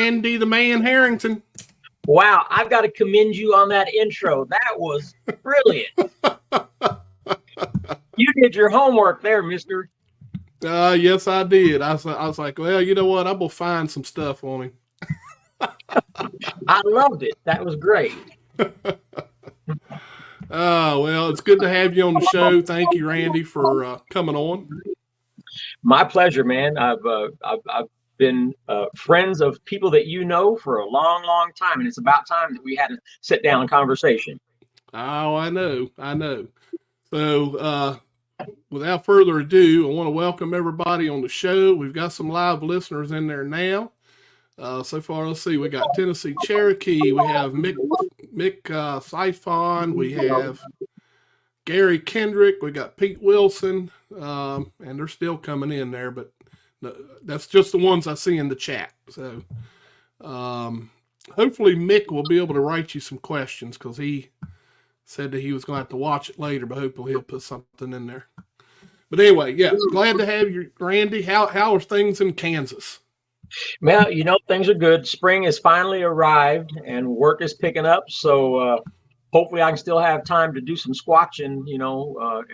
Randy the Man Harrington. Wow, I've got to commend you on that intro. That was brilliant. You did your homework there, mister. Yes, I did. I was like, well, you know what? I'm going to find some stuff on him. I loved it. That was great. Well, it's good to have you on the show. Thank you, Randy, for coming on. My pleasure, man. I've been friends of people that you know for a long, long time, and it's about time that we had a sit-down conversation. Oh, I know. So, without further ado, I want to welcome everybody on the show. We've got some live listeners in there now. So far, let's see. We got Tennessee Cherokee. We have Mick Siphon. We have Gary Kendrick. We got Pete Wilson. And they're still coming in there, but that's just the ones I see in the chat. So hopefully Mick will be able to write you some questions, because he said that he was going to have to watch it later, but hopefully he'll put something in there. But anyway, yeah, glad to have you, Randy. How are things in Kansas? Well, things are good. Spring has finally arrived and work is picking up. So hopefully I can still have time to do some squatching,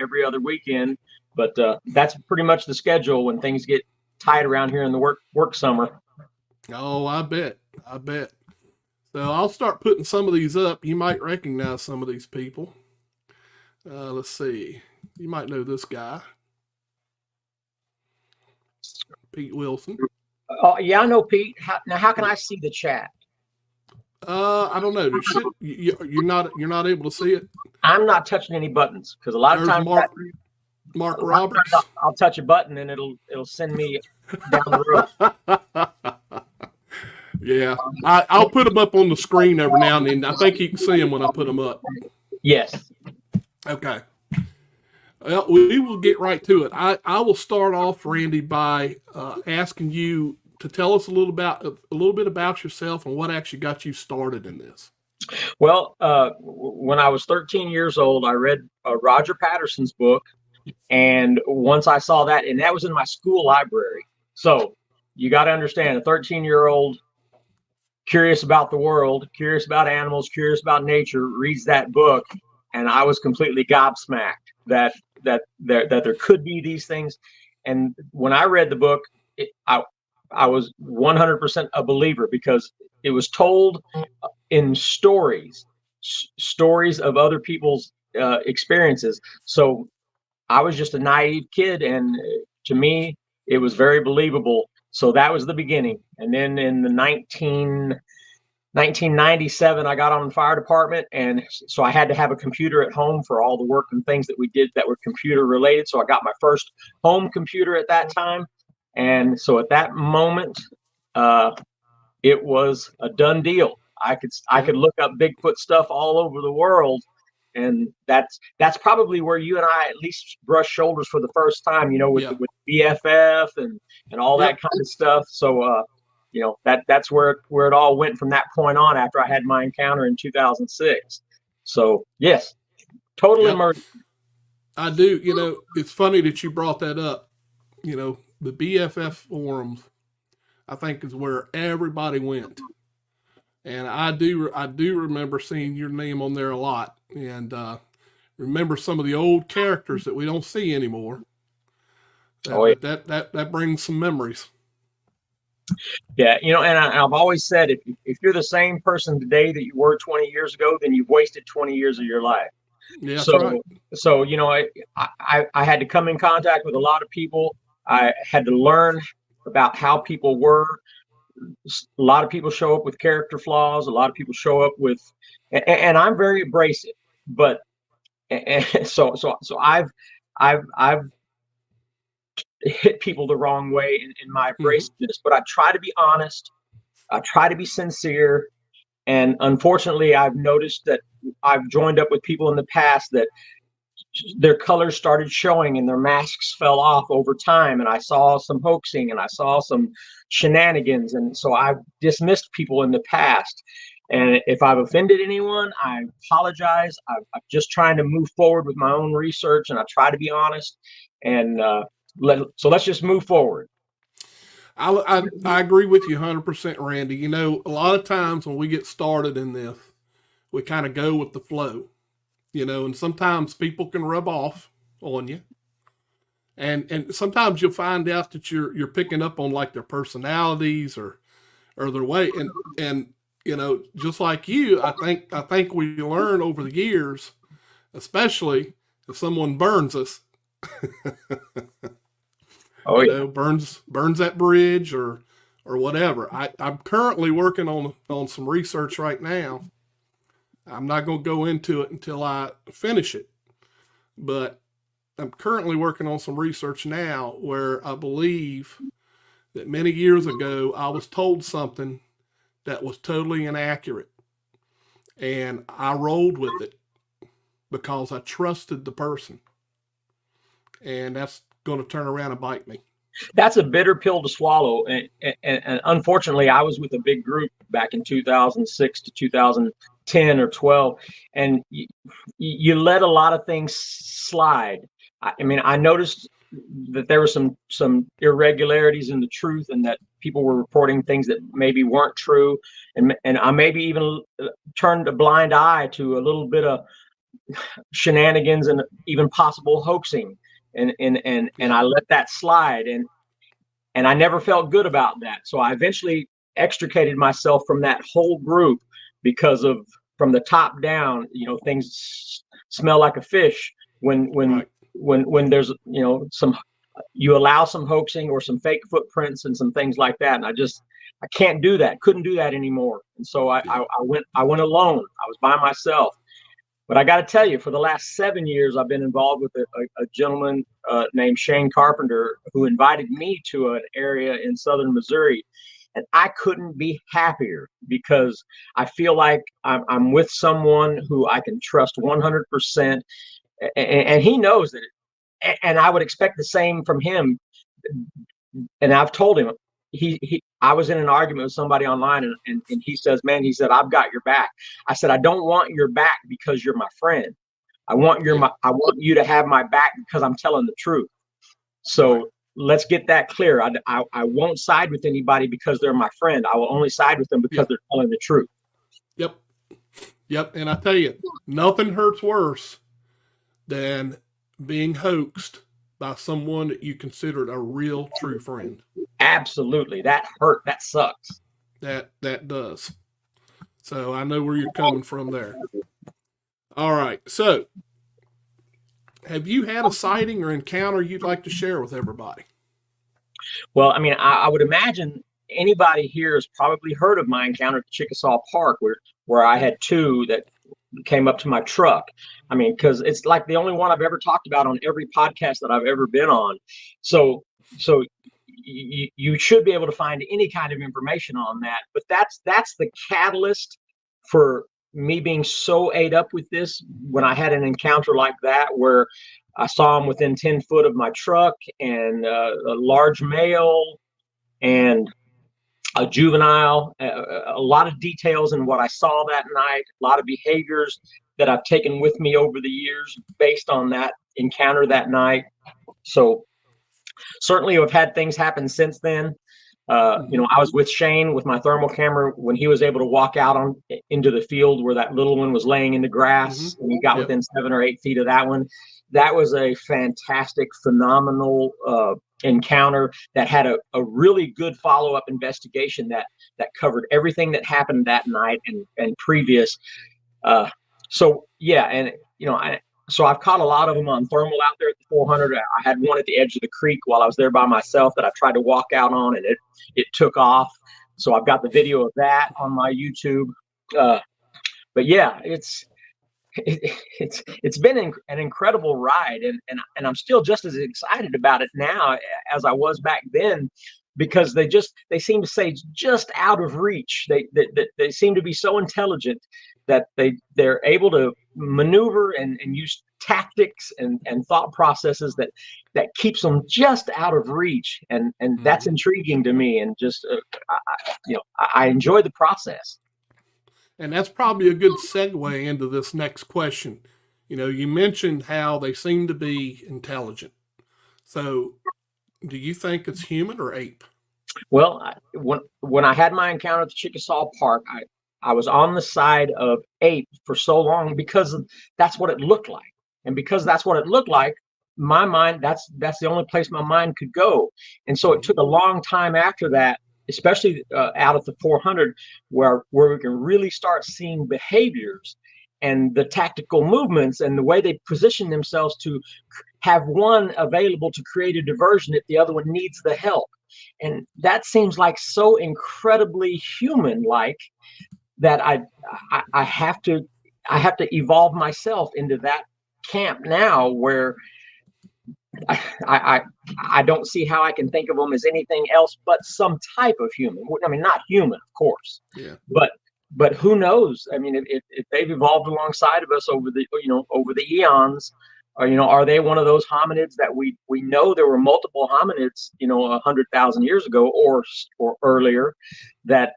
every other weekend. But that's pretty much the schedule when things get tight around here in the work summer. Oh, I bet. So I'll start putting some of these up. You might recognize some of these people. Let's see. You might know this guy, Pete Wilson. Oh, yeah, I know Pete. How can I see the chat? I don't know. You're not able to see it. I'm not touching any buttons, because a lot of times Mark Roberts. I'll touch a button and it'll send me down the road. Yeah, I'll put them up on the screen every now and then. I think you can see them when I put them up. Yes. Okay. Well, we will get right to it. I will start off, Randy, by asking you to tell us a little bit about yourself and what actually got you started in this. Well, when I was 13 years old, I read Roger Patterson's book, and once I saw that, and that was in my school library. So you got to understand, a 13-year-old curious about the world, curious about animals, curious about nature, reads that book, and I was completely gobsmacked that there could be these things. And when I read the book, I was 100% a believer, because it was told in stories of other people's experiences. So I was just a naive kid, and to me, it was very believable. So that was the beginning. And then in the 1997, I got on the fire department, and so I had to have a computer at home for all the work and things that we did that were computer related. So I got my first home computer at that time. And so at that moment, it was a done deal. I could look up Bigfoot stuff all over the world, and that's probably where you and I at least brushed shoulders for the first time, with BFF and all that kind of stuff. So that's where it all went from that point on, after I had my encounter in 2006. So yes, total immersion. I do. It's funny that you brought that up. The BFF forums, I think, is where everybody went. And I do remember seeing your name on there a lot, and remember some of the old characters that we don't see anymore. That brings some memories. Yeah, and I've always said, if you're the same person today that you were 20 years ago, then you've wasted 20 years of your life. Yeah, so right. So I had to come in contact with a lot of people. I had to learn about how people were. A lot of people show up with character flaws. A lot of people show up with, and I'm very abrasive. But so I've hit people the wrong way in my abrasiveness. But I try to be honest. I try to be sincere. And unfortunately, I've noticed that I've joined up with people in the past that their colors started showing and their masks fell off over time, and I saw some hoaxing and I saw some shenanigans, and so I've dismissed people in the past. And if I've offended anyone, I apologize. I'm just trying to move forward with my own research, and I try to be honest. And so let's just move forward. I agree with you 100%, Randy. You know, a lot of times when we get started in this, we kind of go with the flow, you know, and sometimes people can rub off on you. And sometimes you'll find out that you're picking up on like their personalities or their way. And you know, just like you, I think we learn over the years, especially if someone burns us, Oh, you yeah. know, burns that bridge or whatever. I'm currently working on some research right now. I'm not going to go into it until I finish it, but I'm currently working on some research now where I believe that many years ago I was told something that was totally inaccurate, and I rolled with it because I trusted the person, and that's going to turn around and bite me. That's a bitter pill to swallow. And unfortunately, I was with a big group back in 2006 to 2010 or 12, and you let a lot of things slide. I mean, I noticed that there were some irregularities in the truth, and that people were reporting things that maybe weren't true, and I maybe even turned a blind eye to a little bit of shenanigans and even possible hoaxing, and I let that slide, and I never felt good about that. So I eventually extricated myself from that whole group because of, from the top down, you know, things smell like a fish when Right. when there's, you know, you allow some hoaxing or some fake footprints and some things like that. And I can't do that. Couldn't do that anymore. And so I went alone. I was by myself. But I got to tell you, for the last 7 years, I've been involved with a gentleman named Shane Carpenter, who invited me to an area in southern Missouri. And I couldn't be happier because I feel like I'm with someone who I can trust 100%. And he knows that. And I would expect the same from him. And I've told him, I was in an argument with somebody online, and he says, man, he said, I've got your back. I said, I don't want your back because you're my friend. I want I want you to have my back because I'm telling the truth. So Right. let's get that clear. I won't side with anybody because they're my friend. I will only side with them because they're telling the truth. Yep. Yep. And I tell you, nothing hurts worse than being hoaxed by someone that you considered a real true friend. Absolutely. That hurt. That sucks. That does. So I know where you're coming from there. All right. So have you had a sighting or encounter you'd like to share with everybody? Well, I mean, I would imagine anybody here has probably heard of my encounter at Chickasaw Park, where I had two that came up to my truck. I mean, because it's like the only one I've ever talked about on every podcast that I've ever been on. So you should be able to find any kind of information on that. But that's the catalyst for me being so ate up with this, when I had an encounter like that, where I saw him within 10 foot of my truck, and a large male and a juvenile, a lot of details in what I saw that night, a lot of behaviors that I've taken with me over the years based on that encounter that night. So certainly I've had things happen since then. You know, I was with Shane with my thermal camera when he was able to walk out into the field where that little one was laying in the grass, and he got within 7 or 8 feet of that one. That was a fantastic, phenomenal encounter that had a really good follow-up investigation that covered everything that happened that night and previous. So yeah, and you know, so I've caught a lot of them on thermal out there at the 400. I had one at the edge of the creek while I was there by myself that I tried to walk out on, and it took off. So I've got the video of that on my YouTube. But yeah, it's been an incredible ride, and I'm still just as excited about it now as I was back then, because they seem to say just out of reach. They seem to be so intelligent that they're able to maneuver and use tactics and thought processes that keeps them just out of reach, and that's intriguing to me, and just I enjoy the process. And that's probably a good segue into this next question. You know, you mentioned how they seem to be intelligent. So do you think it's human or ape? Well, when I had my encounter at the Chickasaw Park, I was on the side of ape for so long because that's what it looked like, and because that's what it looked like, my mind that's the only place my mind could go, and so it took a long time after that, especially out at the 400, where we can really start seeing behaviors and the tactical movements and the way they position themselves to have one available to create a diversion if the other one needs the help. And that seems like so incredibly human like that I have to evolve myself into that camp now, where I don't see how I can think of them as anything else but some type of human. I mean, not human, of course, Yeah. but who knows? I mean, if they've evolved alongside of us over the eons, or are they one of those hominids that we know there were multiple hominids 100,000 years ago or earlier, that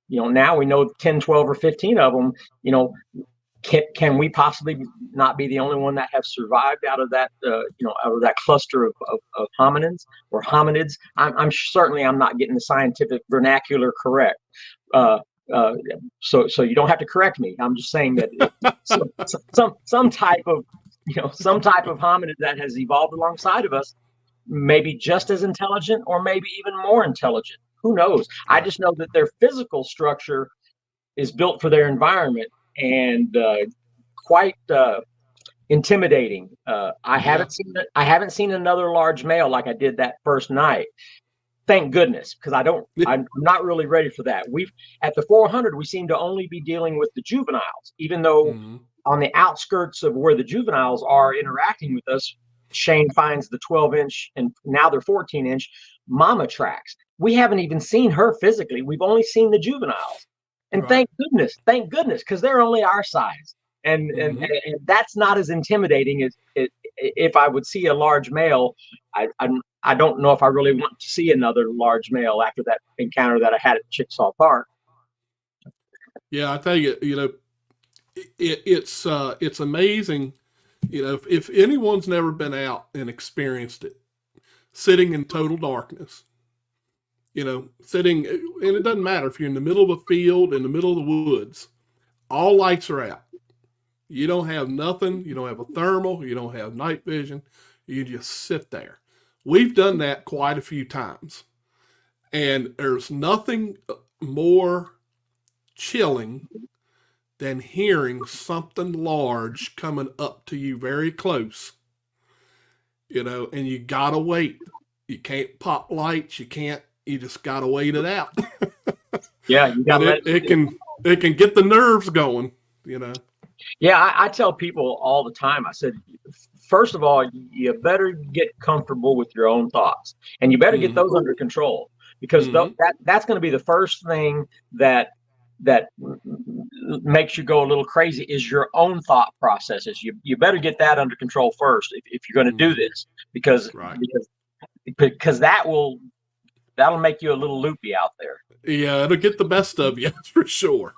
now we know 10, 12, or 15 of them. Can we possibly not be the only one that have survived out of that out of that cluster of hominids or hominids? I'm certainly not getting the scientific vernacular correct. So you don't have to correct me. I'm just saying that some type of hominid that has evolved alongside of us, maybe just as intelligent or maybe even more intelligent. Who knows? I just know that their physical structure is built for their environment, and quite intimidating. I haven't seen another large male like I did that first night. Thank goodness, because I'm not really ready for that. At the 400, we seem to only be dealing with the juveniles, even though on the outskirts of where the juveniles are interacting with us, Shane finds the 12-inch, and now they're 14-inch mama tracks. We haven't even seen her physically. We've only seen the juveniles. And Right. thank goodness, because they're only our size. And that's not as intimidating as if I would see a large male. I don't know if I really want to see another large male after that encounter that I had at Chickasaw Park. Yeah, I tell you, it's amazing. If anyone's never been out and experienced it, sitting in total darkness, sitting, and it doesn't matter if you're in the middle of a field, in the middle of the woods, all lights are out. You don't have nothing. You don't have a thermal. You don't have night vision. You just sit there. We've done that quite a few times. And there's nothing more chilling than hearing something large coming up to you very close, and you gotta wait. You can't pop lights. You just gotta wait it out. Yeah, you got it can get the nerves going, Yeah, I tell people all the time, I said, first of all, you better get comfortable with your own thoughts, and you better get those under control, because that's going to be the first thing that makes you go a little crazy, is your own thought processes. You better get that under control first if you're going to do this, because that'll make you a little loopy out there. Yeah, it'll get the best of you, that's for sure.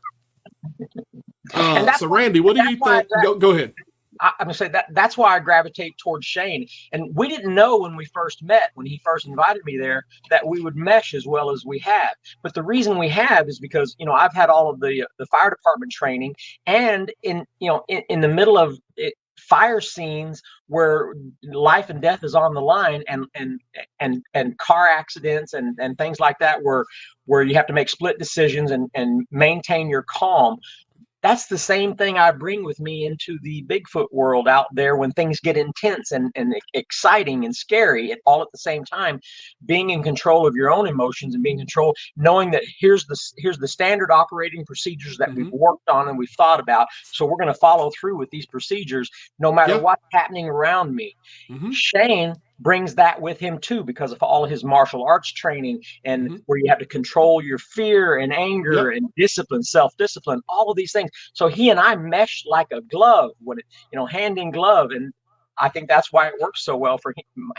So Randy, what do you think? Go ahead. I'm gonna say that's why I gravitate towards Shane. And we didn't know when we first met, when he first invited me there, that we would mesh as well as we have. But the reason we have is because I've had all of the fire department training, and in the middle of fire scenes where life and death is on the line, and car accidents and things like that, where you have to make split decisions and maintain your calm. That's the same thing I bring with me into the Bigfoot world out there when things get intense and exciting and scary all at the same time. Being in control of your own emotions and being in control, knowing that here's the standard operating procedures that we've worked on and we've thought about. So we're going to follow through with these procedures no matter what's happening around me. Shane brings that with him too, because of all of his martial arts training, and where you have to control your fear and anger and discipline, self-discipline, all of these things. So he and I mesh like a glove, hand in glove. And I think that's why it works so well for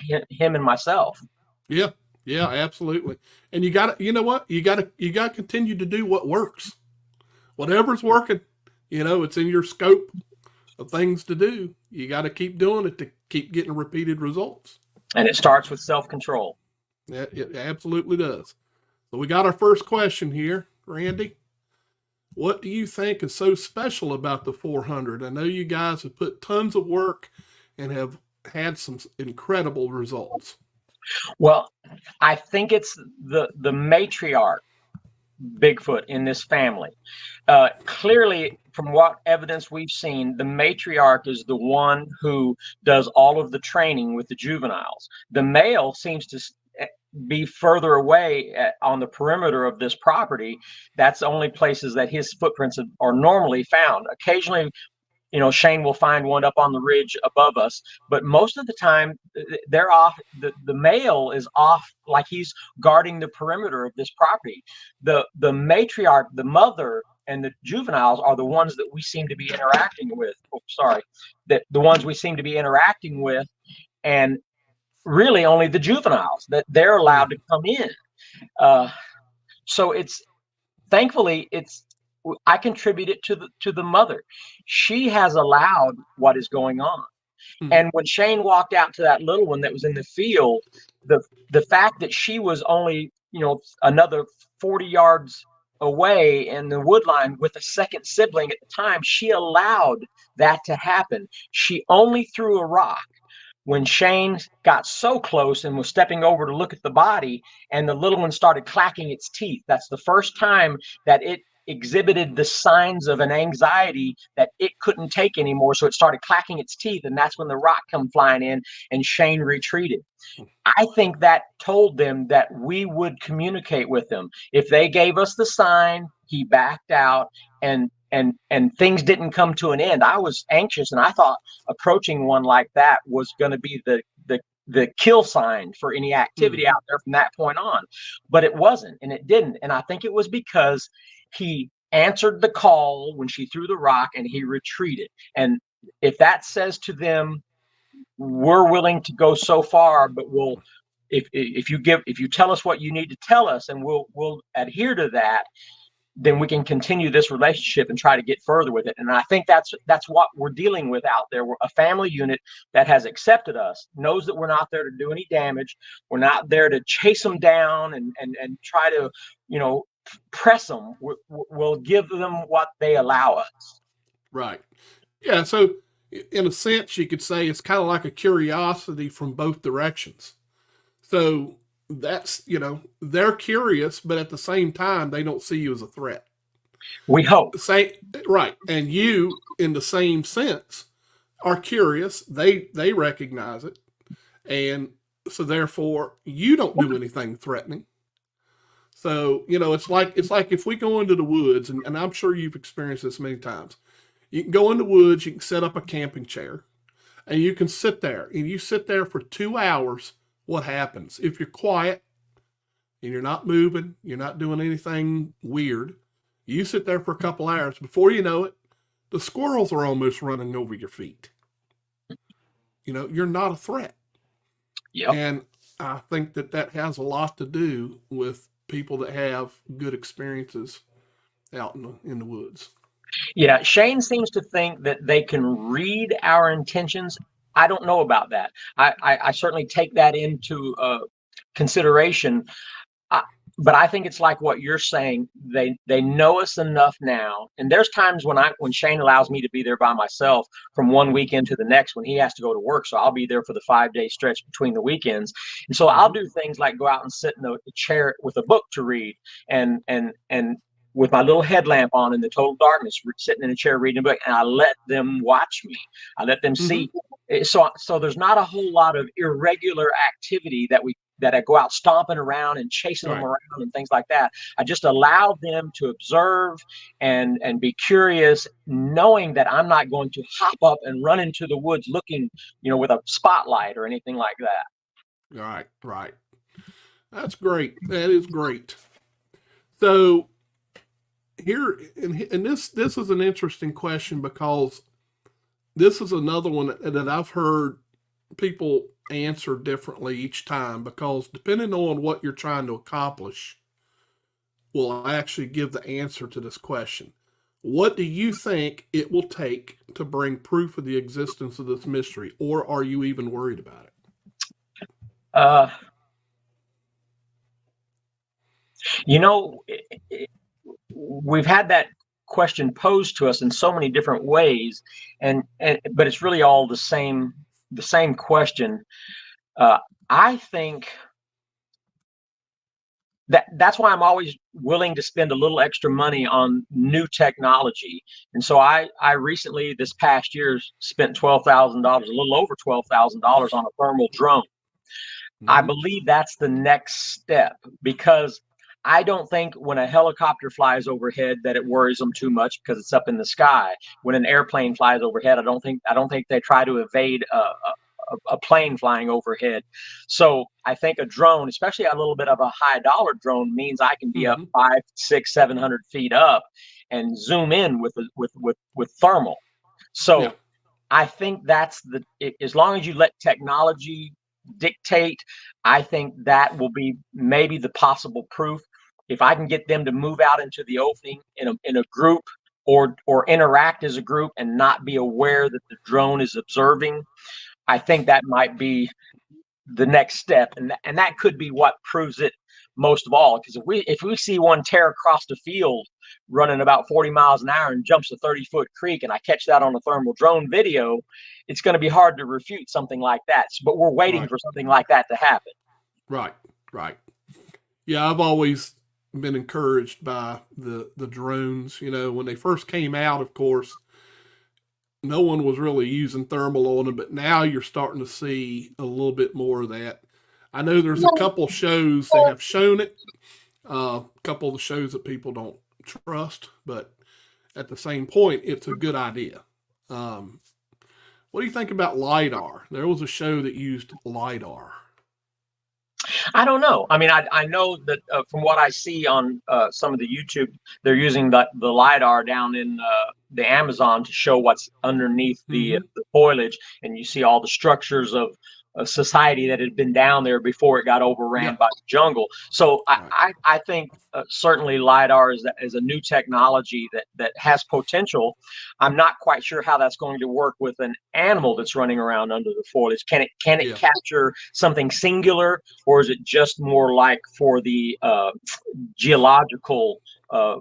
him and myself. Yeah, absolutely. And you got to, you got to continue to do what works. Whatever's working, it's in your scope of things to do. You got to keep doing it to keep getting repeated results. And it starts with self-control. Yeah, it absolutely does. So we got our first question here, Randy. What do you think is so special about the 400? I know you guys have put tons of work and have had some incredible results. Well, I think it's the matriarch Bigfoot in this family. Clearly, from what evidence we've seen, the matriarch is the one who does all of the training with the juveniles. The male seems to be further away on the perimeter of this property. That's the only places that his footprints are normally found. Occasionally, Shane will find one up on the ridge above us, but most of the time they're off. The male is off, like he's guarding the perimeter of this property. The matriarch, the mother, and the juveniles are the ones that we seem to be interacting with. The ones we seem to be interacting with, and really only the juveniles that they're allowed to come in. So thankfully I contribute it to the mother. She has allowed what is going on. And when Shane walked out to that little one that was in the field, the fact that she was only, another 40 yards away in the wood line with a second sibling at the time, she allowed that to happen. She only threw a rock when Shane got so close and was stepping over to look at the body, and the little one started clacking its teeth. That's the first time that it exhibited the signs of an anxiety that it couldn't take anymore. So it started clacking its teeth, and that's when the rock come flying in and Shane retreated. I think that told them that we would communicate with them. If they gave us the sign, he backed out, and things didn't come to an end. I was anxious, and I thought approaching one like that was going to be the kill sign for any activity out there from that point on. But it wasn't, and it didn't. And I think it was because he answered the call when she threw the rock, and he retreated. And if that says to them, we're willing to go so far, but if you tell us what you need to tell us, and we'll adhere to that, then we can continue this relationship and try to get further with it. And I think that's what we're dealing with out there. We're a family unit that has accepted us, knows that we're not there to do any damage. We're not there to chase them down and try to, press them. We'll give them what they allow us. Right. Yeah. So in a sense, you could say it's kind of like a curiosity from both directions. So that's, they're curious, but at the same time, they don't see you as a threat. We hope. Right. And you, in the same sense, are curious. They recognize it. And so therefore, you don't do anything threatening. So, it's like if we go into the woods, and I'm sure you've experienced this many times. You can go in the woods, you can set up a camping chair, and you can sit there. And you sit there for 2 hours. What happens? If you're quiet and you're not moving, you're not doing anything weird, you sit there for a couple hours. Before you know it, the squirrels are almost running over your feet. You're not a threat. Yep. And I think that has a lot to do with people that have good experiences out in the woods. Yeah, Shane seems to think that they can read our intentions. I don't know about that. I certainly take that into consideration. But I think it's like what you're saying. They know us enough now. And there's times when Shane allows me to be there by myself from one weekend to the next when he has to go to work. So I'll be there for the 5-day stretch between the weekends. And so I'll do things like go out and sit in the chair with a book to read and with my little headlamp on in the total darkness, sitting in a chair reading a book, and I let them watch me. I let them see. So there's not a whole lot of irregular activity that I go out stomping around and chasing them around and things like that. I just allow them to observe and be curious, knowing that I'm not going to hop up and run into the woods looking, with a spotlight or anything like that. Right. That's great. That is great. So here, and this is an interesting question, because this is another one that I've heard people answer differently each time, because depending on what you're trying to accomplish will actually give the answer to this question. What do you think it will take to bring proof of the existence of this mystery, or are you even worried about it? You know, we've had that question posed to us in so many different ways, but it's really all the same question. I think that's why I'm always willing to spend a little extra money on new technology. And so I recently, this past year, spent $12,000, a little over $12,000 on a thermal drone. I believe that's the next step, because I don't think when a helicopter flies overhead that it worries them too much because it's up in the sky. When an airplane flies overhead, I don't think they try to evade a plane flying overhead. So I think a drone, especially a little bit of a high dollar drone, means I can be up 500, 600, 700 feet up and zoom in with thermal. So I think that's as long as you let technology dictate, I think that will be maybe the possible proof. If I can get them to move out into the opening in a group, or interact as a group and not be aware that the drone is observing, I think that might be the next step, and that could be what proves it most of all. Because if we see one tear across the field running about 40 miles an hour and jumps a 30-foot creek, and I catch that on a thermal drone video, it's going to be hard to refute something like that. But we're waiting for something like that to happen. Right. Yeah, I've always been encouraged by the drones. You know, when they first came out, of course, no one was really using thermal on them, but now you're starting to see a little bit more of that. I know there's a couple shows that have shown it, a couple of the shows that people don't trust, but at the same point, it's a good idea. What do you think about LiDAR? There was a show that used LiDAR. I don't know. I mean, I know that from what I see on some of the YouTube, they're using the LiDAR down in the Amazon to show what's underneath the foliage, and you see all the structures of a society that had been down there before it got overran by the jungle. So I think certainly LiDAR is a new technology that has potential. I'm not quite sure how that's going to work with an animal that's running around under the foliage. Can it capture something singular, or is it just more like for the geological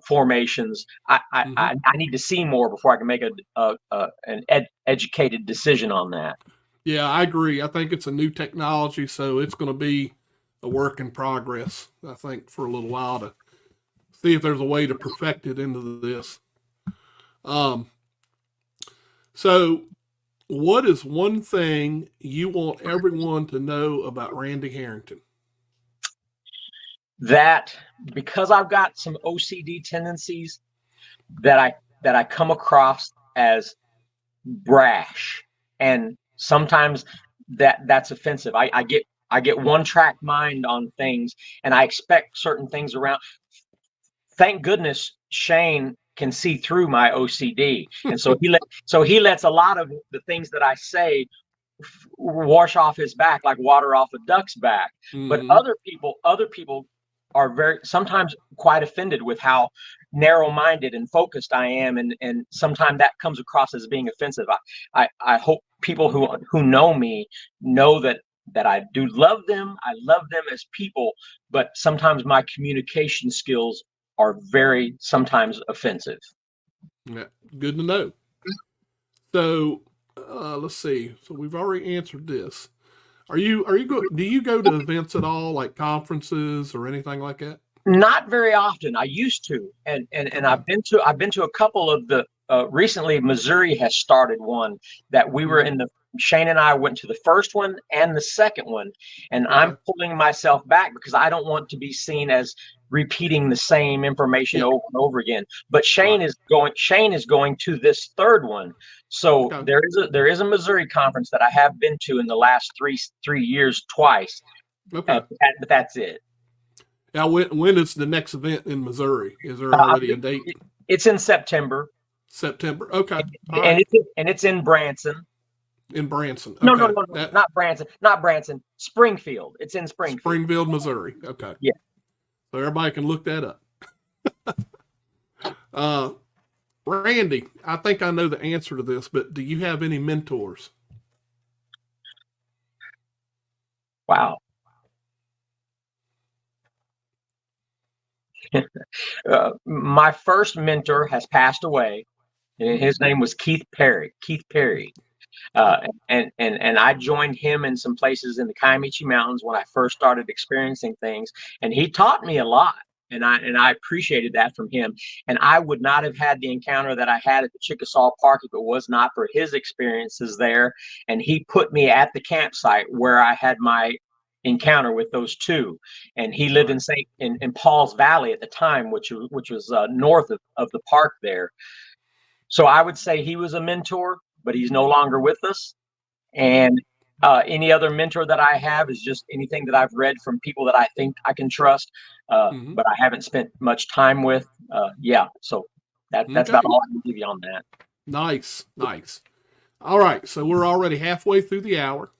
formations? I need to see more before I can make an educated decision on that. Yeah, I agree. I think it's a new technology, so it's going to be a work in progress, I think, for a little while to see if there's a way to perfect it into this. So what is one thing you want everyone to know about Randy Harrington? That because I've got some OCD tendencies, that I come across as brash, and sometimes that's offensive. I get one track mind on things, and I expect certain things around. Thank goodness Shane can see through my OCD, and so he lets a lot of the things that I say wash off his back like water off a duck's back. But other people are sometimes quite offended with how narrow-minded and focused I am, and sometimes that comes across as being offensive. I hope people who know me know that I do love them. I love them as people, but sometimes my communication skills are very sometimes offensive. Yeah, good to know. So let's see. So we've already answered this. Do you go to events at all, like conferences or anything like that? Not very often. I used to, and I've been to a couple of the recently. Missouri has started one that we were in. Shane and I went to the first one and the second one, and I'm pulling myself back because I don't want to be seen as repeating the same information over and over again. But Shane is going to this third one. So there is a Missouri conference that I have been to in the last three years twice. But that's it. Now, when is the next event in Missouri? Is there already a date? It's in September. September. Okay. And it's in Branson. In Branson. Okay. No, not Branson. Not Branson. Springfield. It's in Springfield. Springfield, Missouri. Okay. Yeah. So everybody can look that up. Randy, I think I know the answer to this, but do you have any mentors? Wow. My first mentor has passed away, and his name was Keith Perry. And I joined him in some places in the Kiamichi Mountains when I first started experiencing things, and he taught me a lot, and I appreciated that from him. And I would not have had the encounter that I had at the Chickasaw Park if it was not for his experiences there. And he put me at the campsite where I had my encounter with those two. And he lived in Paul's Valley at the time, which was north of the park there. So I would say he was a mentor, but he's no longer with us. And any other mentor that I have is just anything that I've read from people that I think I can trust, but I haven't spent much time with. So that's about all I can give you on that. Nice. All right, so we're already halfway through the hour.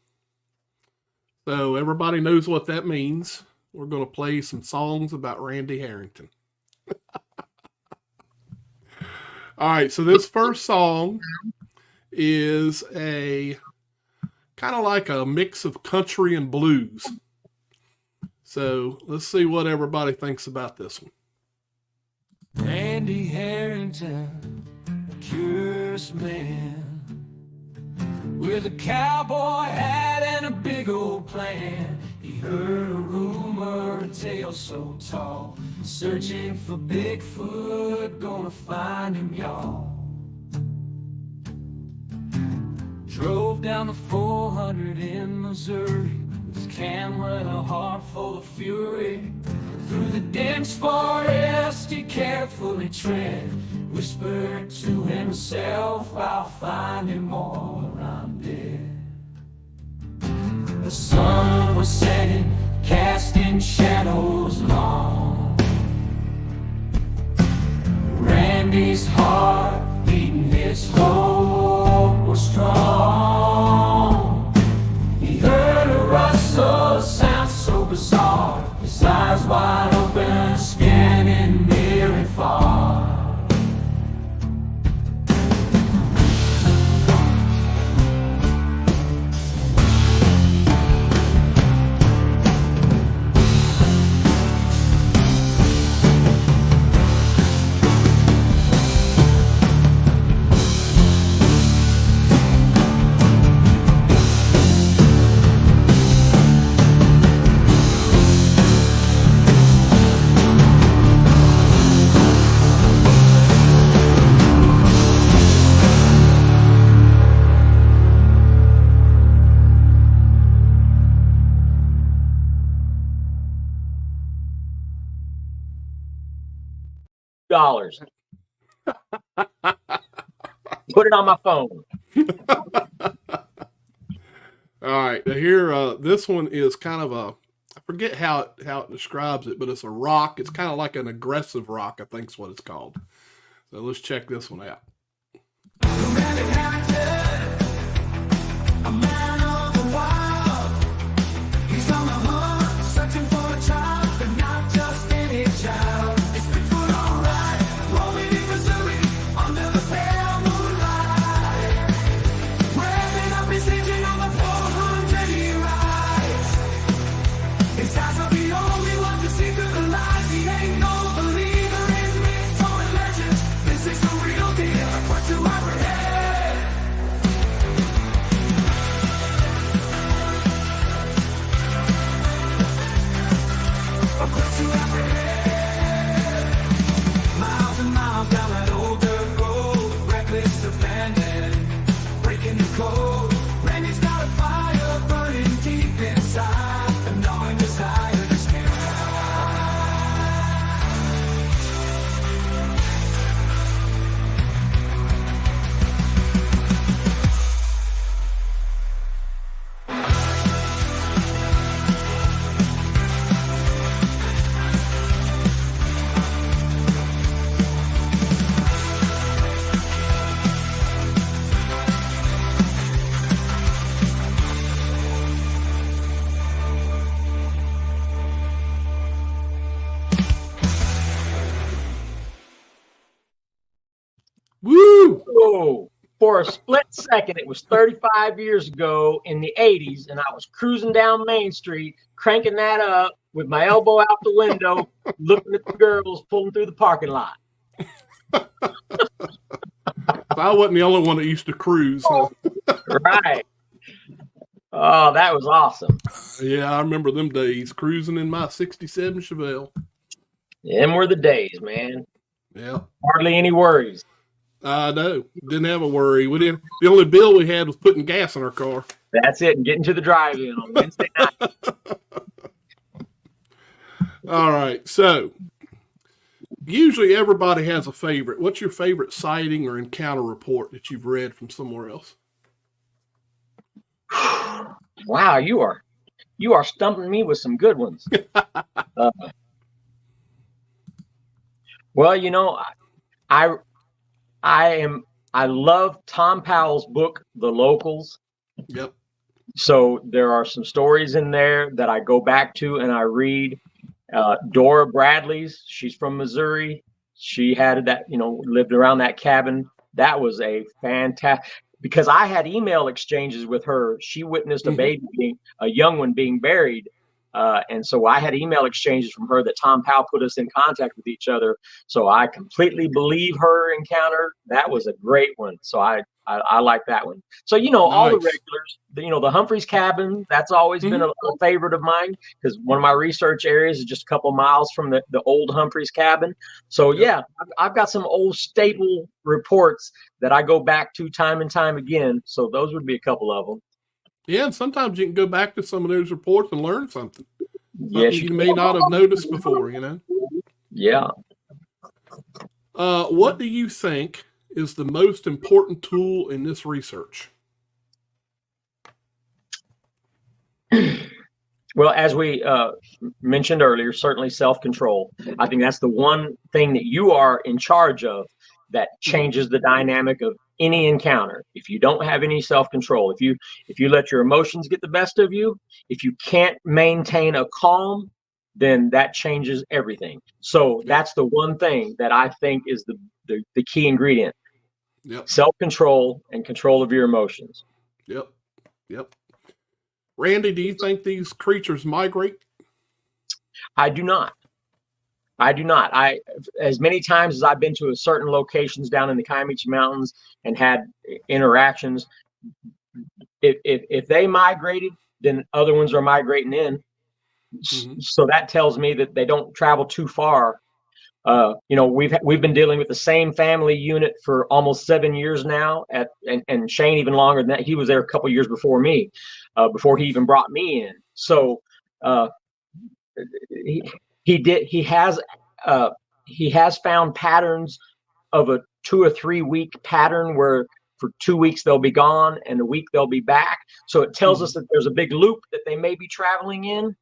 So everybody knows what that means. We're going to play some songs about Randy Harrington. All right, so this first song is a kind of like a mix of country and blues. So let's see what everybody thinks about this one. Randy Harrington, curious man, with a cowboy hat and a big old plan. He heard a rumor, a tale so tall, searching for Bigfoot, gonna find him, y'all. Drove down the 400 in Missouri, his camera and a heart full of fury. Through the dense forest he carefully tread, whispered to himself, I'll find him or I'm dead. The sun was setting, casting shadows long. Randy's heart beating, his hope was strong. He heard a rustle, a sound so bizarre, his eyes wide open, scanning near and far. $2. Put it on my phone. All right, now here, this one is kind of I forget how it describes it, but it's a rock. It's kind of like an aggressive rock, I think is what it's called. So let's check this one out. Woo! Oh, For a split second, it was 35 years ago in the 80s, and I was cruising down Main Street, cranking that up with my elbow out the window, looking at the girls pulling through the parking lot. I wasn't the only one that used to cruise. Huh? Right. Oh, that was awesome. Yeah, I remember them days, cruising in my 67 Chevelle. Them were the days, man. Yeah. Hardly any worries. I know. Didn't have a worry. We didn't. The only bill we had was putting gas in our car. That's it. And getting to the drive-in on Wednesday night. All right. So, usually everybody has a favorite. What's your favorite sighting or encounter report that you've read from somewhere else? Wow, you are stumping me with some good ones. Well, you know, I love Tom Powell's book, The Locals. Yep. So there are some stories in there that I go back to and I read. Dora Bradley's, she's from Missouri. She had that, lived around that cabin. That was a fantastic, because I had email exchanges with her. She witnessed a young one being buried. And so I had email exchanges from her that Tom Powell put us in contact with each other. So I completely believe her encounter. That was a great one. So I like that one. So, all the regulars, the Humphreys cabin, that's always been a favorite of mine, because one of my research areas is just a couple miles from the old Humphreys cabin. So yeah, I've got some old staple reports that I go back to time and time again. So those would be a couple of them. Yeah, and sometimes you can go back to some of those reports and learn something. Yes, you may not have noticed before, Yeah. What do you think is the most important tool in this research? Well, as we mentioned earlier, certainly self-control. I think that's the one thing that you are in charge of that changes the dynamic of any encounter. If you don't have any self-control, if you let your emotions get the best of you, if you can't maintain a calm, then that changes everything. So that's the one thing that I think is the key ingredient. Yep. Self-control and control of your emotions. Yep. Randy, do you think these creatures migrate? I do not. As many times as I've been to certain locations down in the Kiamichi Mountains and had interactions, if they migrated, then other ones are migrating in. So that tells me that they don't travel too far. We've been dealing with the same family unit for almost 7 years now, and Shane even longer than that. He was there a couple years before me, before he even brought me in. So he has found patterns of a 2 or 3 week pattern where for 2 weeks they'll be gone and a week they'll be back. So it tells us that there's a big loop that they may be traveling in.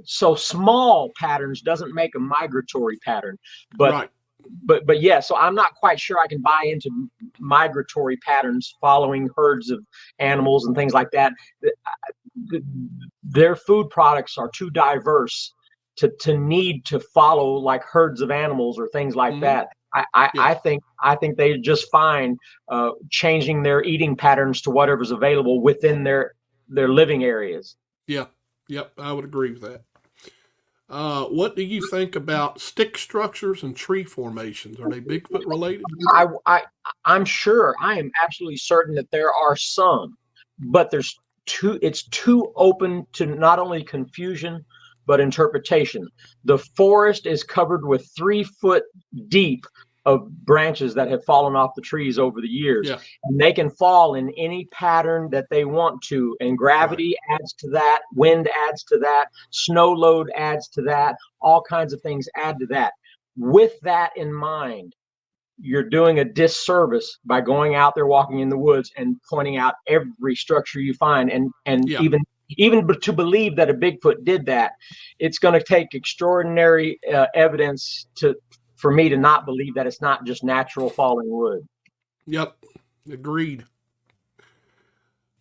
So small patterns doesn't make a migratory pattern, but yeah. So I'm not quite sure I can buy into migratory patterns following herds of animals and things like that. Their food products are too diverse to need to follow like herds of animals or things like that. I think they're just fine changing their eating patterns to whatever's available within their living areas. Yeah. Yep, I would agree with that. What do you think about stick structures and tree formations? Are they Bigfoot related? I'm sure. I am absolutely certain that there are some, but it's too open to not only confusion, but interpretation. The forest is covered with 3 foot deep of branches that have fallen off the trees over the years. Yeah. And they can fall in any pattern that they want to. And gravity adds to that, wind adds to that, snow load adds to that, all kinds of things add to that. With that in mind, you're doing a disservice by going out there walking in the woods and pointing out every structure you find. And even to believe that a Bigfoot did that, it's going to take extraordinary evidence for me to not believe that it's not just natural falling wood. Yep, agreed.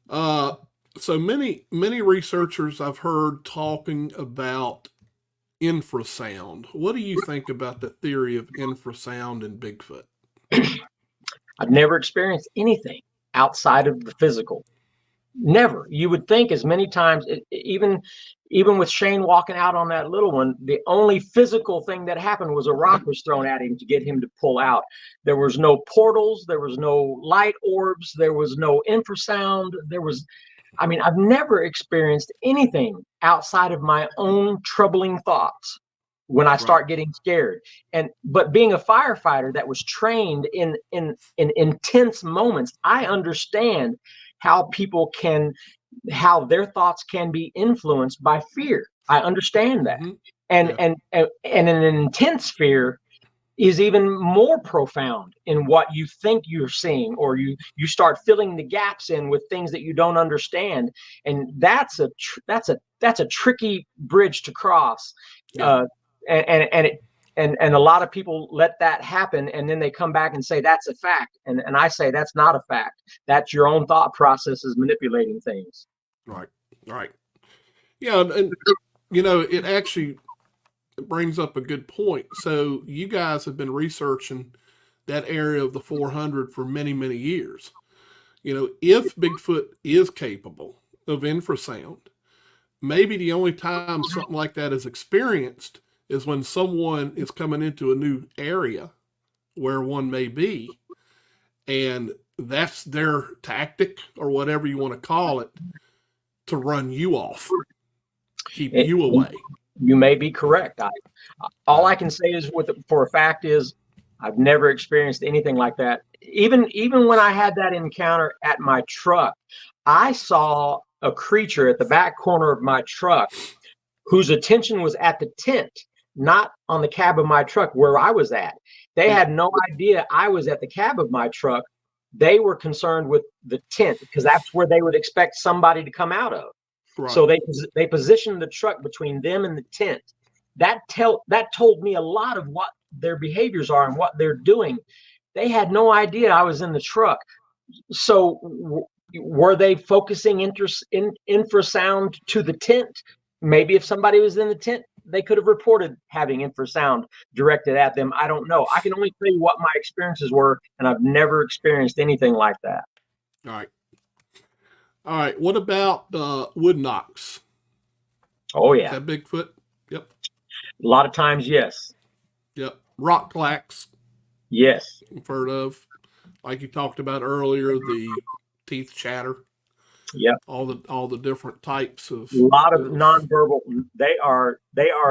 So many researchers I've heard talking about infrasound. What do you think about the theory of infrasound in Bigfoot? I've never experienced anything outside of the physical. Never. You would think as many times, even with Shane walking out on that little one, the only physical thing that happened was a rock was thrown at him to get him to pull out. There was no portals. There was no light orbs. There was no infrasound. I've never experienced anything outside of my own troubling thoughts when I start getting scared. But being a firefighter that was trained in intense moments, I understand how their thoughts can be influenced by fear. I understand that. And an intense fear is even more profound in what you think you're seeing, or you start filling the gaps in with things that you don't understand. And that's a tricky bridge to cross. And a lot of people let that happen, and then they come back and say that's a fact, and I say that's not a fact. That's your own thought processes manipulating things. Right. Yeah, and it actually brings up a good point. So you guys have been researching that area of the 400 for many, many years. If Bigfoot is capable of infrasound, maybe the only time something like that is experienced is when someone is coming into a new area where one may be, and that's their tactic, or whatever you want to call it, to run you off, keep you away. You may be correct. All I can say is for a fact is I've never experienced anything like that. Even when I had that encounter at my truck, I saw a creature at the back corner of my truck whose attention was at the tent, not on the cab of my truck where I was at. They had no idea I was at the cab of my truck. They were concerned with the tent because that's where they would expect somebody to come out of. Right. So they positioned the truck between them and the tent. That told me a lot of what their behaviors are and what they're doing. They had no idea I was in the truck. So were they focusing infrasound to the tent? Maybe if somebody was in the tent, they could have reported having infrasound directed at them. I don't know. I can only tell you what my experiences were, and I've never experienced anything like that. All right. What about wood knocks? Oh, yeah. Is that Bigfoot? Yep. A lot of times, yes. Yep. Rock clacks. Yes. You've heard of, like you talked about earlier, the teeth chatter. Yep. All the different types of. A lot of nonverbal. They are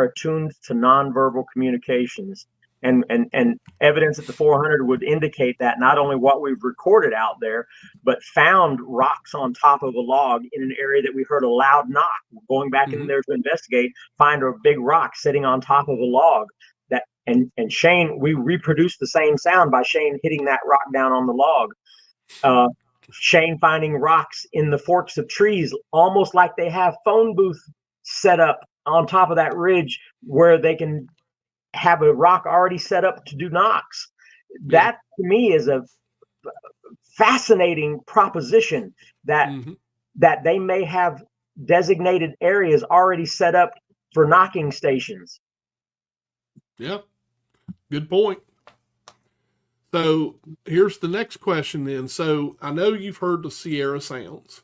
attuned to nonverbal communications, and evidence at the 400 would indicate that not only what we've recorded out there, but found rocks on top of a log in an area that we heard a loud knock. Going back in there to investigate, find a big rock sitting on top of a log. And Shane, we reproduced the same sound by Shane hitting that rock down on the log. Shane finding rocks in the forks of trees, almost like they have phone booth set up on top of that ridge where they can have a rock already set up to do knocks. That to me is a fascinating proposition that they may have designated areas already set up for knocking stations. Yeah, good point. So here's the next question then. So I know you've heard the Sierra sounds.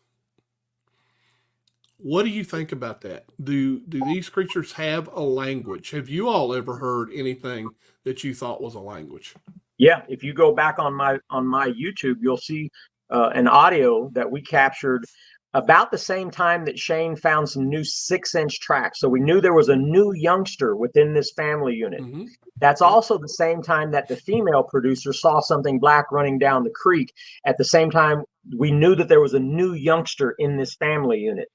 What do you think about that? Do these creatures have a language? Have you all ever heard anything that you thought was a language? Yeah, if you go back on my YouTube, you'll see an audio that we captured about the same time that Shane found some new 6-inch tracks. So we knew there was a new youngster within this family unit. That's also the same time that the female producer saw something black running down the creek. At the same time, we knew that there was a new youngster in this family unit.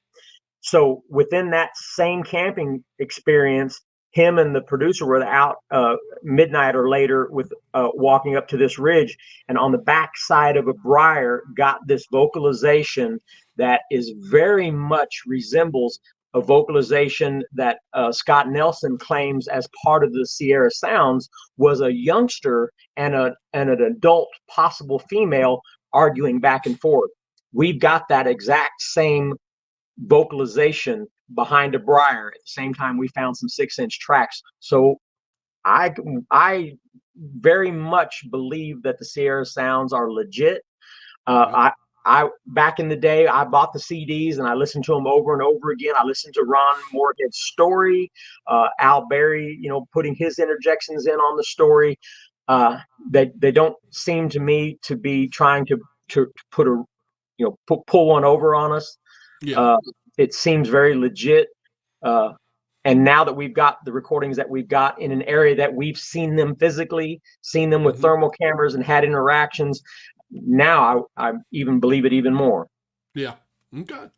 So within that same camping experience, him and the producer were out midnight or later with walking up to this ridge, and on the back side of a briar got this vocalization that is very much resembles a vocalization that Scott Nelson claims as part of the Sierra Sounds was a youngster and an adult possible female arguing back and forth. We've got that exact same vocalization behind a briar at the same time we found some 6-inch tracks. So I very much believe that the Sierra Sounds are legit. I back in the day, I bought the CDs and I listened to them over and over again. I listened to Ron Moorhead's story, Al Berry, putting his interjections in on the story. They don't seem to me to be trying to put a, pull one over on us. Yeah. It seems very legit. And now that we've got the recordings that we've got in an area that we've seen them physically, seen them with thermal cameras and had interactions, now I even believe it even more. Yeah. Okay.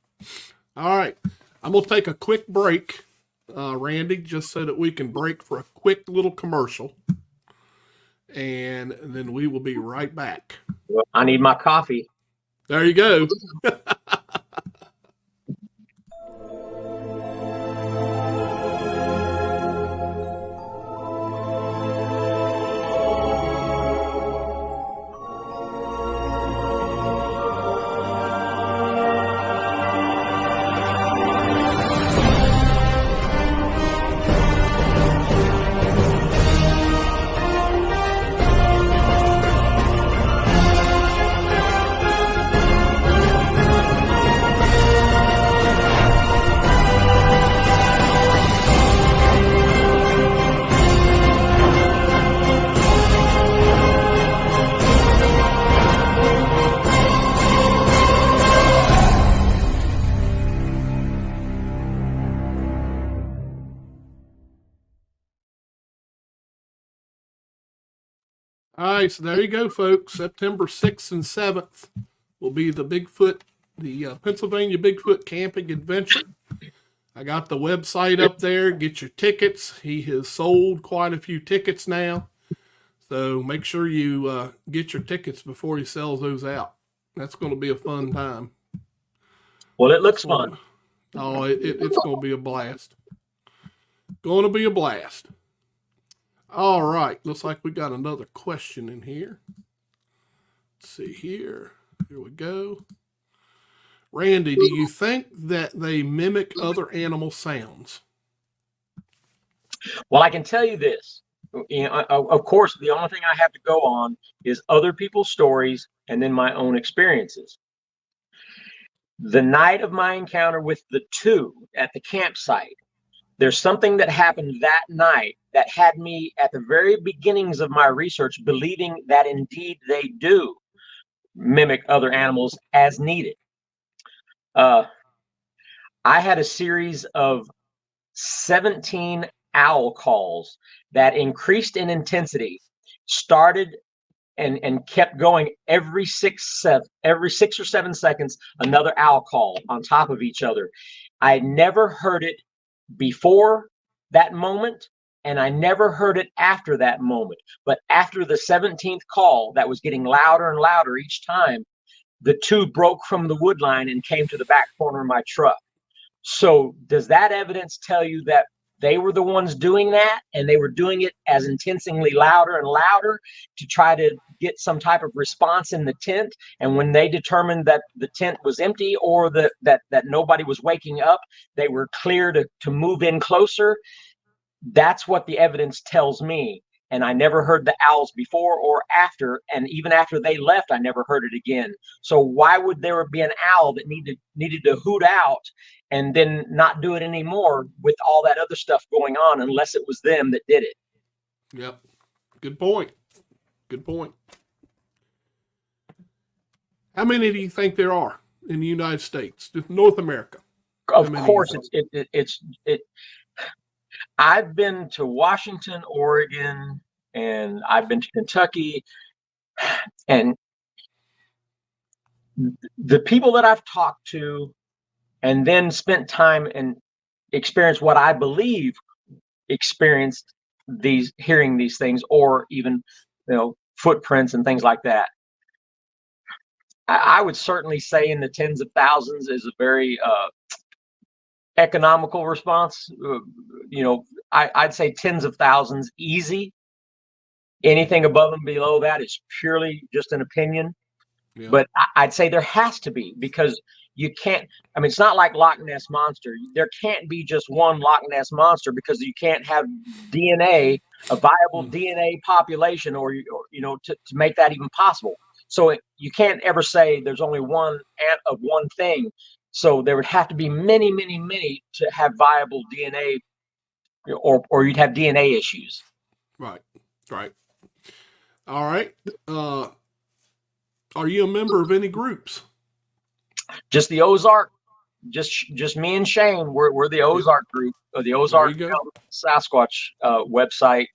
All right. I'm going to take a quick break, Randy, just so that we can break for a quick little commercial. And then we will be right back. Well, I need my coffee. There you go. All right, so there you go, folks. September 6th and 7th will be the Pennsylvania Bigfoot Camping Adventure. I got the website up there. Get your tickets. He has sold quite a few tickets now. So make sure you get your tickets before he sells those out. That's going to be a fun time. Well, it looks fun. Oh, it's going to be a blast. Going to be a blast. All right. Looks like we got another question in here. Let's see here. Here we go. Randy, do you think that they mimic other animal sounds? Well, I can tell you this. Of course, the only thing I have to go on is other people's stories and then my own experiences. The night of my encounter with the two at the campsite, there's something that happened that night that had me at the very beginnings of my research believing that indeed they do mimic other animals as needed. I had a series of 17 owl calls that increased in intensity, started and kept going every 6 or 7 seconds, another owl call on top of each other. I never heard it before that moment, and I never heard it after that moment. But after the 17th call, that was getting louder and louder each time, the two broke from the wood line and came to the back corner of my truck. So does that evidence tell you that they were the ones doing that, and they were doing it as intensely louder and louder to try to get some type of response in the tent? And when they determined that the tent was empty or that nobody was waking up, they were clear to move in closer. That's what the evidence tells me. And I never heard the owls before or after. And even after they left, I never heard it again. So why would there be an owl that needed to hoot out and then not do it anymore with all that other stuff going on, unless it was them that did it? Yep. Good point. Good point. How many do you think there are in the United States, North America? Of course, I've been to Washington, Oregon, and I've been to Kentucky, and the people that I've talked to and then spent time and experienced what I believe experienced hearing these things, or even, footprints and things like that. I would certainly say in the tens of thousands is a very economical response. I'd say tens of thousands easy. Anything above and below that is purely just an opinion. Yeah. But I'd say there has to be, because you can't, I mean, it's not like Loch Ness Monster. There can't be just one Loch Ness Monster, because you can't have DNA, a viable DNA population, or to make that even possible. So you can't ever say there's only one ant of one thing. So there would have to be many, many, many to have viable DNA, or you'd have DNA issues. Right. All right. Are you a member of any groups? Just the Ozark, just me and Shane. We're the Ozark group, or the Ozark Sasquatch website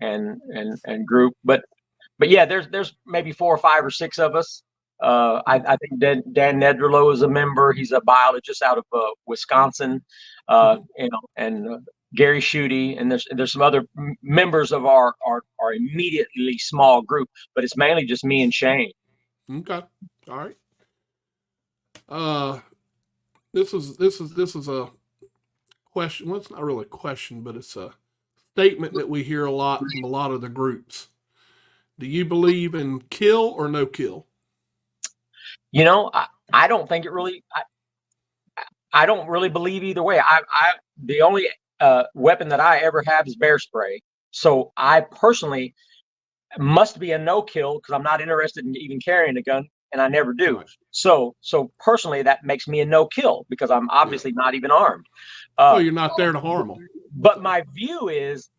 and group. But yeah, there's maybe 4 or 5 or 6 of us. I think Dan Nedrolo is a member. He's a biologist out of Wisconsin. And Gary Schutte, and there's some other members of our immediately small group, but it's mainly just me and Shane. Okay. All right. This is a question. Well, it's not really a question, but it's a statement that we hear a lot from a lot of the groups. Do you believe in kill or no kill? I don't think it really. I don't really believe either way. The only weapon that I ever have is bear spray. So I personally must be a no kill, because I'm not interested in even carrying a gun, and I never do. Right. So personally, that makes me a no kill, because I'm obviously not even armed. You're not there to harm them. But my view is,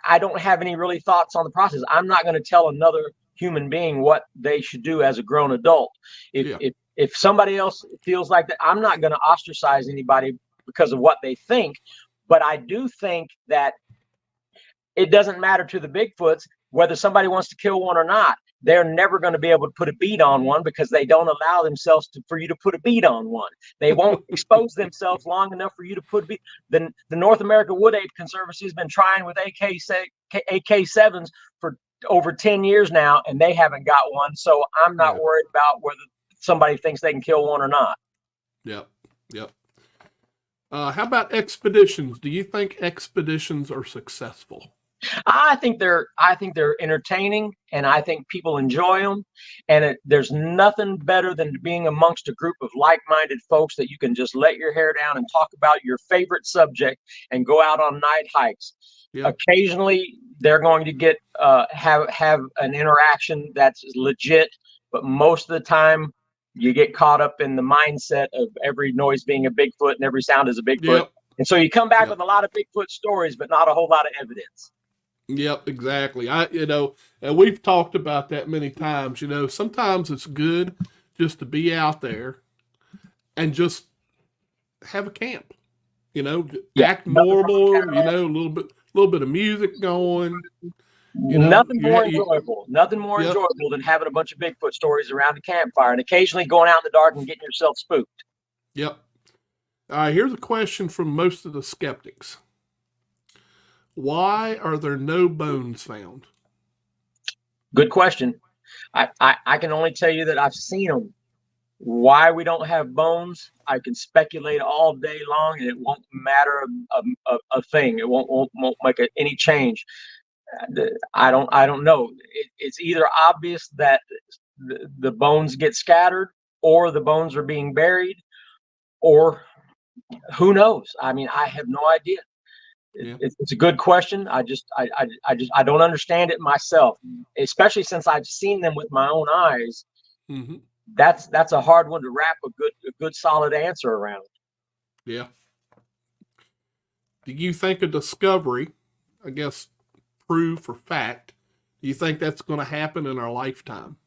I don't have any really thoughts on the process. I'm not going to tell another human being what they should do as a grown adult. If somebody else feels like that, I'm not going to ostracize anybody because of what they think. But I do think that it doesn't matter to the Bigfoots whether somebody wants to kill one or not. They're never going to be able to put a bead on one, because they don't allow themselves for you to put a bead on one. They won't expose themselves long enough for you to put a bead. The North American Wood Ape Conservancy has been trying with AK-7s for over 10 years now, and they haven't got one. So I'm not worried about whether somebody thinks they can kill one or not. Yep. How about expeditions? Do you think expeditions are successful? I think they're entertaining, and I think people enjoy them. And there's nothing better than being amongst a group of like-minded folks that you can just let your hair down and talk about your favorite subject and go out on night hikes. Yep. Occasionally, they're going to get have an interaction that's legit, but most of the time, you get caught up in the mindset of every noise being a Bigfoot and every sound is a Bigfoot. Yep. And so you come back with a lot of Bigfoot stories, but not a whole lot of evidence. Yep, exactly. And we've talked about that many times. Sometimes it's good just to be out there and just have a camp. Act normal. A little bit of music going. Nothing more enjoyable than having a bunch of Bigfoot stories around the campfire, and occasionally going out in the dark and getting yourself spooked. Yep. All right, here's a question from most of the skeptics. Why are there no bones found? Good question. I can only tell you that I've seen them. Why we don't have bones, I can speculate all day long, and it won't matter a thing. It won't make any change. I don't know. It's either obvious that the bones get scattered, or the bones are being buried, or who knows? I mean, I have no idea. It's a good question. I don't understand it myself, especially since I've seen them with my own eyes. Mm-hmm. That's a hard one to wrap a good solid answer around. Yeah. Do you think a discovery, I guess, proof or fact, do you think that's going to happen in our lifetime?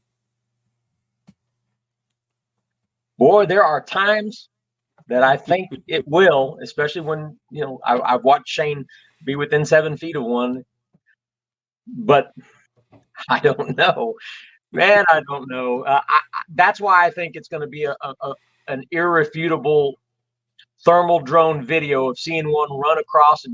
Boy, there are times that I think it will, especially when, I've watched Shane be within 7 feet of one, but I don't know, man. I don't know. That's why I think it's going to be an irrefutable thermal drone video of seeing one run across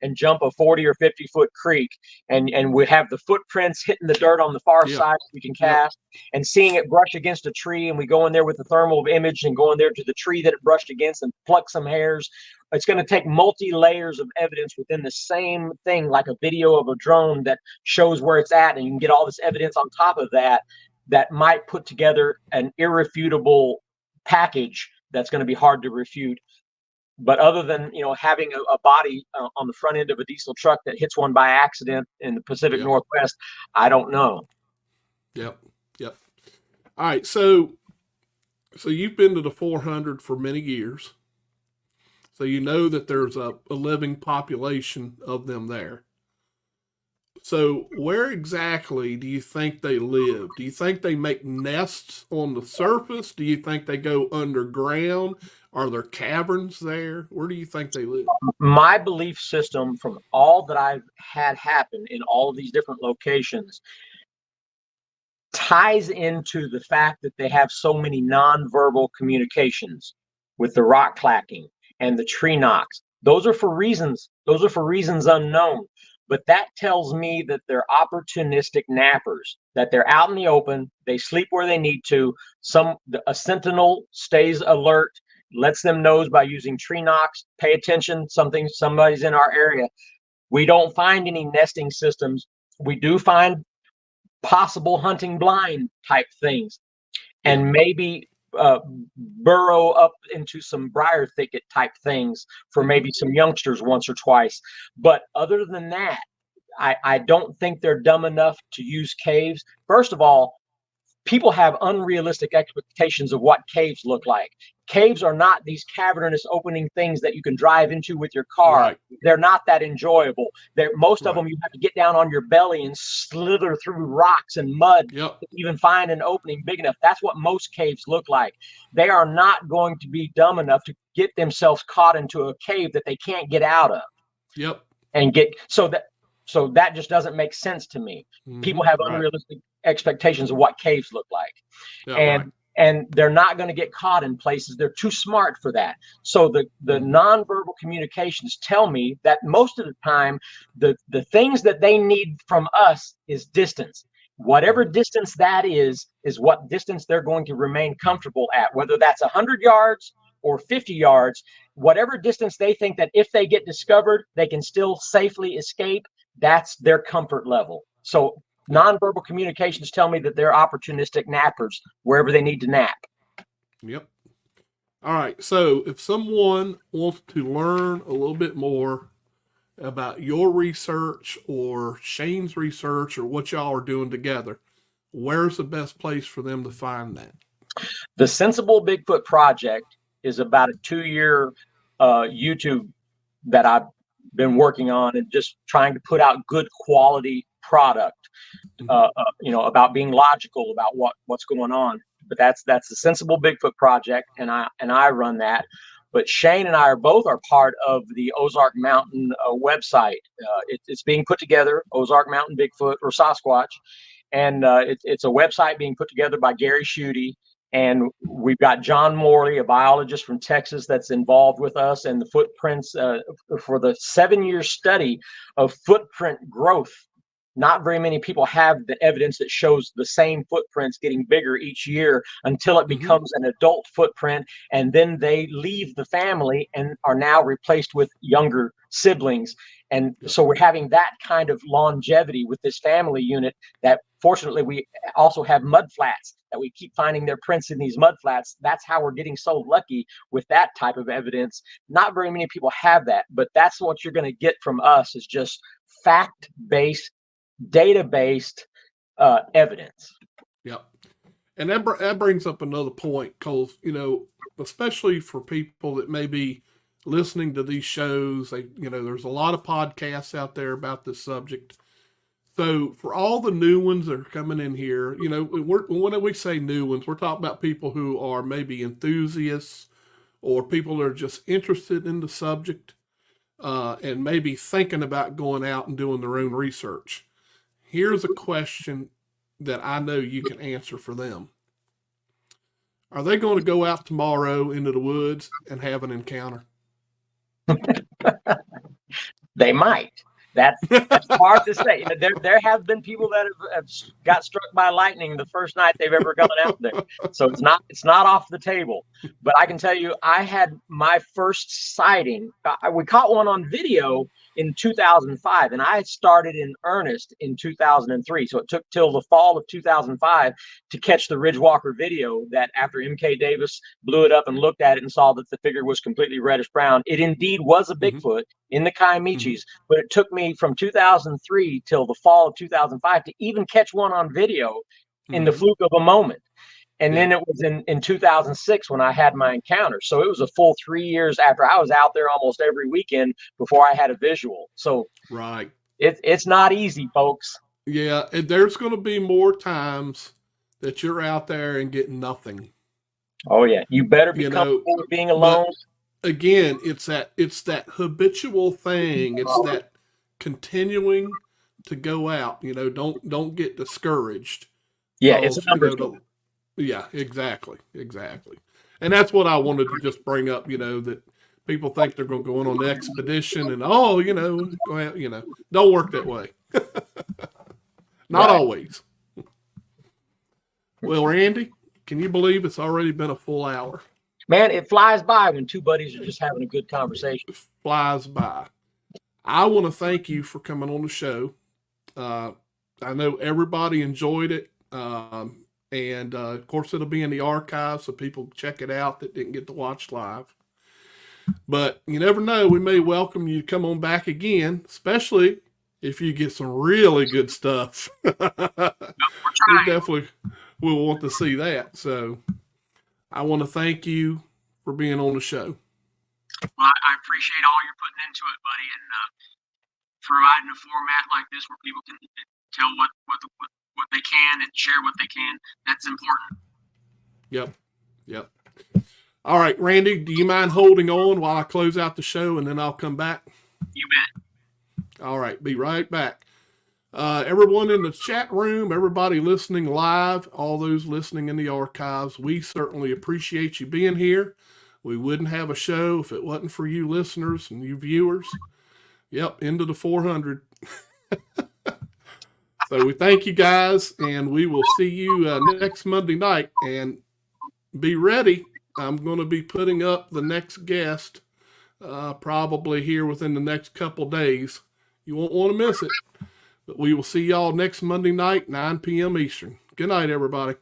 and jump a 40 or 50 foot creek, and we have the footprints hitting the dirt on the far side we can cast, and seeing it brush against a tree, and we go in there with the thermal image and go in there to the tree that it brushed against and pluck some hairs. It's going to take multi-layers of evidence within the same thing, like a video of a drone that shows where it's at, and you can get all this evidence on top of that might put together an irrefutable package that's going to be hard to refute. But other than, having a body on the front end of a diesel truck that hits one by accident in the Pacific Northwest, I don't know. Yep. All right. So you've been to the 400 for many years. So you know that there's a living population of them there. So where exactly do you think they live? Do you think they make nests on the surface? Do you think they go underground? Are there caverns there? Where do you think they live? My belief system from all that I've had happen in all of these different locations ties into the fact that they have so many nonverbal communications with the rock clacking and the tree knocks. Those are for reasons unknown. But that tells me that they're opportunistic nappers, that they're out in the open, they sleep where they need to. A sentinel stays alert, lets them know by using tree knocks, pay attention, somebody's in our area. We don't find any nesting systems. We do find possible hunting blind type things, and maybe burrow up into some briar thicket type things for maybe some youngsters once or twice. But other than that, I don't think they're dumb enough to use caves. First of all, people have unrealistic expectations of what caves look like. Caves are not these cavernous opening things that you can drive into with your car. Right. They're not that enjoyable. Most of them, you have to get down on your belly and slither through rocks and mud to even find an opening big enough. That's what most caves look like. They are not going to be dumb enough to get themselves caught into a cave that they can't get out of. Yep. And so that just doesn't make sense to me. Mm-hmm. People have unrealistic expectations of what caves look like. Yeah, and they're not going to get caught in places. They're too smart for that. So the nonverbal communications tell me that most of the time, the things that they need from us is distance. Whatever distance that is what distance they're going to remain comfortable at, whether that's 100 yards or 50 yards, whatever distance they think that if they get discovered, they can still safely escape. That's their comfort level. So nonverbal communications tell me that they're opportunistic nappers wherever they need to nap. Yep. All right. So if someone wants to learn a little bit more about your research or Shane's research or what y'all are doing together, where's the best place for them to find that? The Sensible Bigfoot Project is about a 2-year YouTube that I've been working on and just trying to put out good quality product, about being logical about what's going on. But that's the Sensible Bigfoot Project, and I run that. But Shane and I are part of the Ozark Mountain website. It's being put together, Ozark Mountain Bigfoot or Sasquatch, and it's a website being put together by Gary Schutte. And we've got John Morley, a biologist from Texas, that's involved with us, and the footprints for the 7-year study of footprint growth. Not very many people have the evidence that shows the same footprints getting bigger each year until it becomes an adult footprint, and then they leave the family and are now replaced with younger siblings. And so we're having that kind of longevity with this family unit. That fortunately we also have mud flats that we keep finding their prints in these mud flats. That's how we're getting so lucky with that type of evidence. Not very many people have that, but that's what you're going to get from us, is just fact-based, data-based evidence. Yep. And that brings up another point, because, especially for people that may be listening to these shows, there's a lot of podcasts out there about this subject. So for all the new ones that are coming in here, when we say new ones, we're talking about people who are maybe enthusiasts or people that are just interested in the subject and maybe thinking about going out and doing their own research. Here's a question that I know you can answer for them. Are they going to go out tomorrow into the woods and have an encounter? They might. That's hard to say. There have been people that have got struck by lightning the first night they've ever gone out there. So it's not off the table. But I can tell you, I had my first sighting. We caught one on video in 2005, and I started in earnest in 2003. So it took till the fall of 2005 to catch the Ridgewalker video that after MK Davis blew it up and looked at it and saw that the figure was completely reddish brown, it indeed was a Bigfoot in the Kiamichis, but it took me from 2003 till the fall of 2005 to even catch one on video in the fluke of a moment. And then it was in 2006 when I had my encounter. So it was a full 3 years after I was out there almost every weekend before I had a visual. So it's not easy, folks. Yeah, and there's going to be more times that you're out there and get nothing. Oh yeah, you better be comfortable with being alone. Again, it's that habitual thing. It's that continuing to go out. Don't get discouraged. Yeah, it's a numbers game. Yeah, exactly. And that's what I wanted to just bring up, that people think they're going to go on an expedition and, don't work that way. Not always. Well, Randy, can you believe it's already been a full hour? Man, it flies by when two buddies are just having a good conversation. It flies by. I want to thank you for coming on the show. I know everybody enjoyed it. And of course, it'll be in the archive, so people check it out that didn't get to watch live. But you never know, we may welcome you to come on back again, especially if you get some really good stuff. We definitely will want to see that. So I want to thank you for being on the show. Well, I appreciate all you're putting into it, buddy, and providing a format like this where people can tell what they can and share what they can. That's important. Yep. All right, Randy, do you mind holding on while I close out the show and then I'll come back? You bet. All right, be right back. Everyone in the chat room, everybody listening live, all those listening in the archives, we certainly appreciate you being here. We wouldn't have a show if it wasn't for you listeners and you viewers. Yep, into the 400. So we thank you guys, and we will see you next Monday night. And be ready. I'm going to be putting up the next guest probably here within the next couple days. You won't want to miss it. But we will see y'all next Monday night, 9 p.m. Eastern. Good night, everybody.